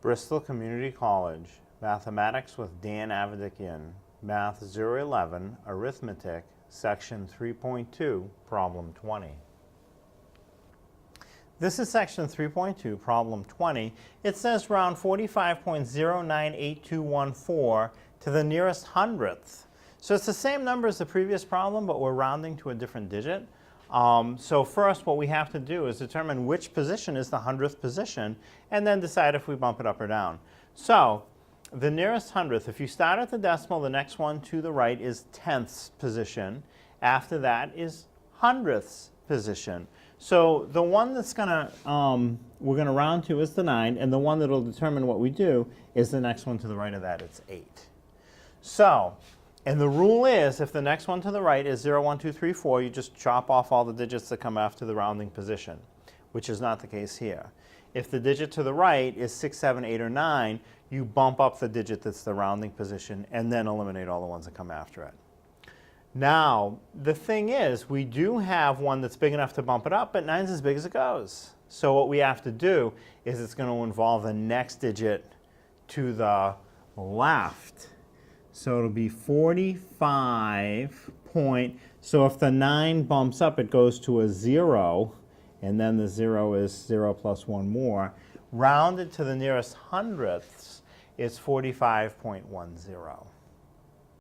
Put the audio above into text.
Bristol Community College, Mathematics with Dan Avedikian, Math 011, Arithmetic, Section 3.2, Problem 20. This is Section 3.2, Problem 20. It says round 45.098214 to the nearest hundredth. So it's the same number as the previous problem, but we're rounding to a different digit. So first, what we have to do is determine which position is the 100th position, and then decide if we bump it up or down. So the nearest hundredth, if you start at the decimal, the next one to the right is tenths position. After that is hundredths position. So the one that's we're gonna round to is the 9, and the one that'll determine what we do is the next one to the right of that. It's 8. So, and the rule is, if the next one to the right is 0, 1, 2, 3, 4, you just chop off all the digits that come after the rounding position, which is not the case here. If the digit to the right is 6, 7, 8, or 9, you bump up the digit that's the rounding position and then eliminate all the ones that come after it. Now, the thing is, we do have one that's big enough to bump it up, but 9's as big as it goes. So what we have to do is it's going to involve the next digit to the left. So it'll be 45 point. So if the 9 bumps up, it goes to a 0, and then the 0 is 0 plus 1 more. Rounded to the nearest hundredths is 45.10.